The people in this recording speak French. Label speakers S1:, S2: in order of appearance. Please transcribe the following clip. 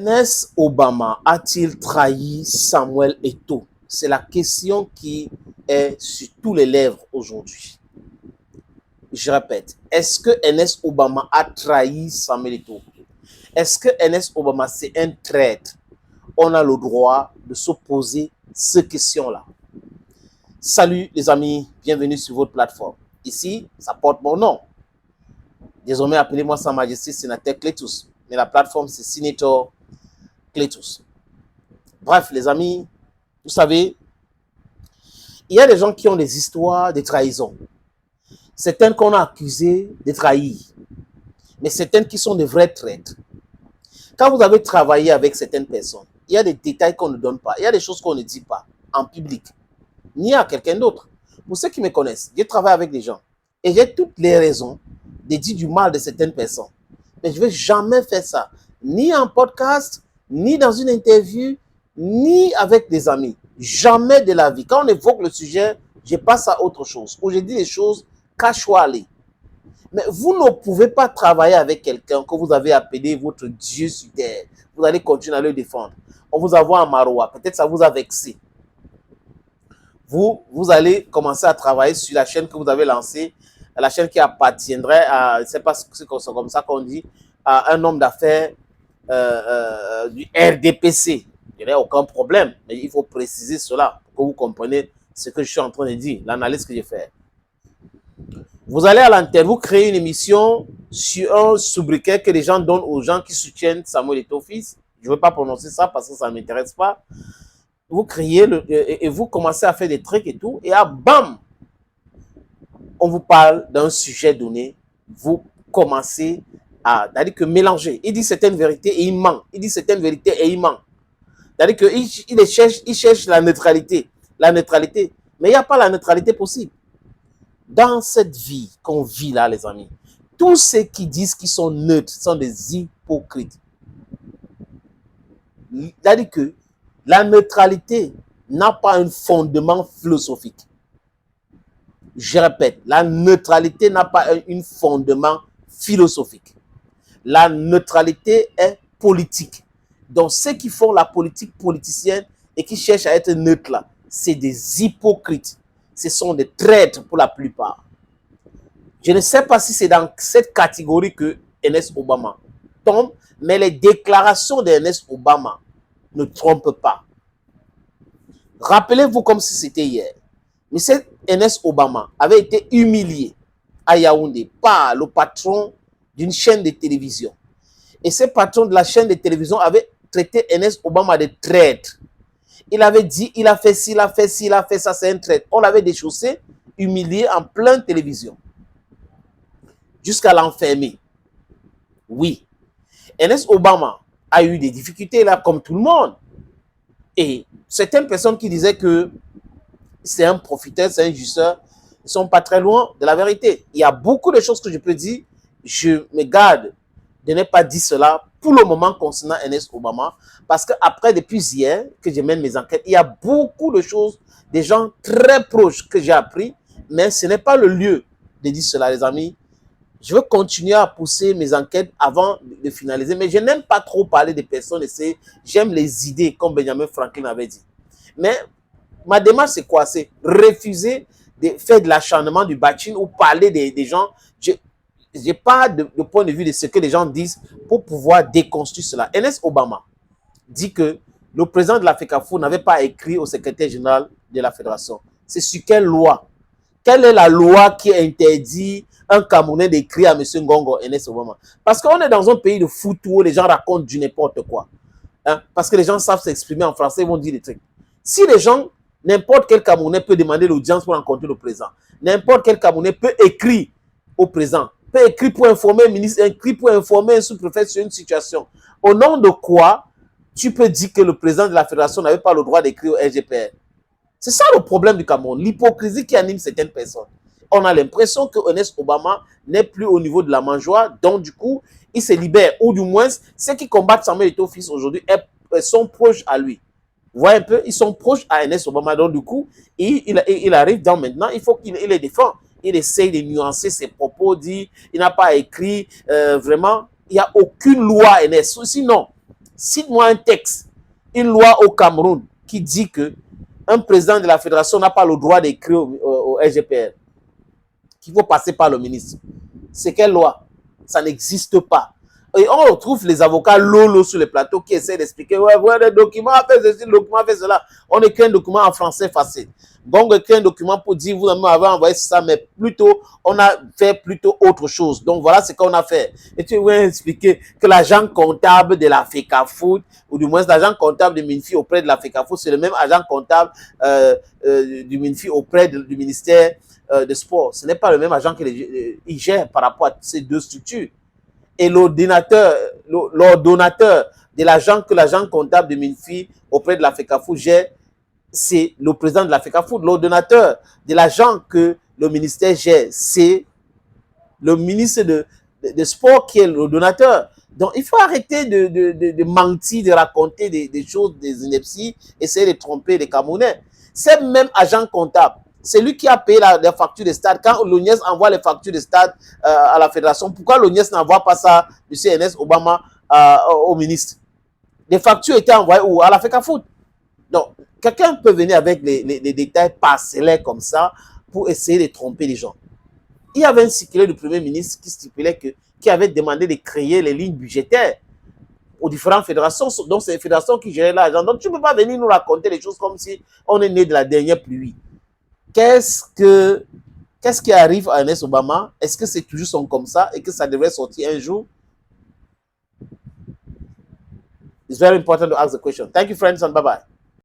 S1: Ernest Obama a-t-il trahi Samuel Eto'o? C'est la question qui est sur tous les lèvres aujourd'hui. Je répète, est-ce que Ernest Obama a trahi Samuel Eto'o? Est-ce que Ernest Obama c'est un traître? On a le droit de se poser ces questions-là. Salut les amis, bienvenue sur votre plateforme. Ici, ça porte mon nom. Désormais, appelez-moi Sa Majesté Sénateur Cletus. Mais la plateforme, c'est Senator Cletus. Bref, les amis, vous savez, il y a des gens qui ont des histoires de trahison. Certaines qu'on a accusées de trahir. Mais certaines qui sont de vrais traîtres. Quand vous avez travaillé avec certaines personnes, il y a des détails qu'on ne donne pas. Il y a des choses qu'on ne dit pas en public, ni à quelqu'un d'autre. Pour ceux qui me connaissent, j'ai travaillé avec des gens. Et j'ai toutes les raisons de dire du mal de certaines personnes. Mais je ne vais jamais faire ça. Ni en podcast, ni dans une interview, ni avec des amis. Jamais de la vie. Quand on évoque le sujet, je passe à autre chose. Où je dis les choses casually. Mais vous ne pouvez pas travailler avec quelqu'un que vous avez appelé votre Dieu sur terre. Vous allez continuer à le défendre. On vous envoie en Maroua. Peut-être ça vous a vexé. Vous allez commencer à travailler sur la chaîne que vous avez lancée, la chaîne qui appartiendrait à, je ne sais pas si c'est comme ça qu'on dit, à un homme d'affaires du RDPC. Il n'y a aucun problème, mais il faut préciser cela pour que vous compreniez ce que je suis en train de dire, l'analyse que je fais. Vous allez à l'antenne, vous créez une émission sur un sobriquet que les gens donnent aux gens qui soutiennent Samuel Eto'o fils. Je ne veux pas prononcer ça parce que ça ne m'intéresse pas. Vous créez et vous commencez à faire des trucs et tout, et à bam, on vous parle d'un sujet donné, vous commencez à dire que mélanger. Il dit certaines vérités et il ment. Il dit certaines vérités et il ment. C'est-à-dire qu'il cherche la neutralité. La neutralité. Mais il n'y a pas la neutralité possible. Dans cette vie qu'on vit là, les amis, tous ceux qui disent qu'ils sont neutres sont des hypocrites. C'est-à-dire que la neutralité n'a pas un fondement philosophique. Je répète, la neutralité n'a pas un fondement philosophique. La neutralité est politique. Donc, ceux qui font la politique politicienne et qui cherchent à être neutres là, c'est des hypocrites. Ce sont des traîtres pour la plupart. Je ne sais pas si c'est dans cette catégorie que Ernest Obama tombe, mais les déclarations d'Ernest Obama ne trompent pas. Rappelez-vous comme si c'était hier. M. Ernest Obama avait été humilié à Yaoundé par le patron d'une chaîne de télévision. Et ce patron de la chaîne de télévision avait traité Ernest Obama de traître. Il avait dit, il a fait ci, il a fait ci, il a fait ça, c'est un traître. On l'avait déchaussé, humilié en pleine télévision. Jusqu'à l'enfermer. Oui. Ernest Obama a eu des difficultés là, comme tout le monde. Et certaines personnes qui disaient que c'est un profiteur, c'est un justeur, ils ne sont pas très loin de la vérité. Il y a beaucoup de choses que je peux dire. Je me garde de ne pas dire cela pour le moment concernant Ernest Obama. Parce qu'après, depuis hier que je mène mes enquêtes, il y a beaucoup de choses, des gens très proches que j'ai appris. Mais ce n'est pas le lieu de dire cela, les amis. Je veux continuer à pousser mes enquêtes avant de finaliser. Mais je n'aime pas trop parler des personnes. J'aime les idées, comme Benjamin Franklin avait dit. Mais ma démarche, c'est quoi? C'est refuser de faire de l'acharnement du bashing ou parler des gens. Je n'ai pas de point de vue de ce que les gens disent pour pouvoir déconstruire cela. Ernest Obama dit que le président de la FECAFO n'avait pas écrit au secrétaire général de la fédération. C'est sur quelle loi? Quelle est la loi qui interdit un Camerounais d'écrire à M. Ngongo Ernest Obama? Parce qu'on est dans un pays de foot où les gens racontent du n'importe quoi. Hein? Parce que les gens savent s'exprimer en français, ils vont dire des trucs. Si les gens, n'importe quel Camerounais peut demander l'audience pour rencontrer le président. N'importe quel Camerounais peut écrire au président, peut écrire pour informer un ministre, écrire pour informer un sous-préfet sur une situation. Au nom de quoi tu peux dire que le président de la fédération n'avait pas le droit d'écrire au RGPR? C'est ça le problème du Cameroun, l'hypocrisie qui anime certaines personnes. On a l'impression que Ernest Obama n'est plus au niveau de la mangeoire, donc du coup, il se libère. Ou du moins, ceux qui combattent Samuel Eto'o fils aujourd'hui sont proches à lui. Vous voyez un peu, ils sont proches à Ernest Obama, donc du coup, il arrive dans maintenant, il faut qu'il les défend. Il essaye de nuancer ses propos, dit, il n'a pas écrit, vraiment, il n'y a aucune loi Ernest. Sinon, Cite-moi un texte, une loi au Cameroun qui dit que un président de la fédération n'a pas le droit d'écrire au RGPR, qu'il faut passer par le ministre. C'est quelle loi? Ça n'existe pas. Et on retrouve les avocats lolo sur le plateau qui essaient d'expliquer, ouais, le document a fait ceci, le document a fait cela. On écrit un document en français facile. Donc, on écrit un document pour dire, vous avez envoyé ça, mais plutôt, on a fait plutôt autre chose. Donc, voilà ce qu'on a fait. Et tu veux expliquer que l'agent comptable de la FECAFOOT, ou du moins l'agent comptable du MINFI auprès de la FECAFOOT, c'est le même agent comptable du MINFI auprès du ministère de Sport. Ce n'est pas le même agent qu'il gère par rapport à ces deux structures. Et l'ordonnateur de l'agent que l'agent comptable de MINFI auprès de la FECAFOOT gère, c'est le président de la FECAFOOT. L'ordonnateur de l'agent que le ministère gère, c'est le ministre de Sport qui est l'ordonnateur. Donc, il faut arrêter de mentir, de raconter des choses, des inepties, essayer de tromper les Camerounais. C'est même agent comptable. C'est lui qui a payé les factures de stade. Quand l'ONIES envoie les factures de stade à la fédération, pourquoi l'ONIES n'envoie pas ça du CNS Obama au ministre? Les factures étaient envoyées où? À la FECAFOOT. Donc, quelqu'un peut venir avec les détails parcellaires comme ça pour essayer de tromper les gens. Il y avait un circulaire du Premier ministre qui stipulait qui avait demandé de créer les lignes budgétaires aux différentes fédérations. Donc, c'est les fédérations qui géraient l'argent. Donc, tu ne peux pas venir nous raconter les choses comme si on est né de la dernière pluie. Qu'est-ce qui arrive à Ernest Obama? Est-ce que c'est toujours comme ça et que ça devrait sortir un jour? It's very important to ask the question. Thank you, friends, and bye-bye.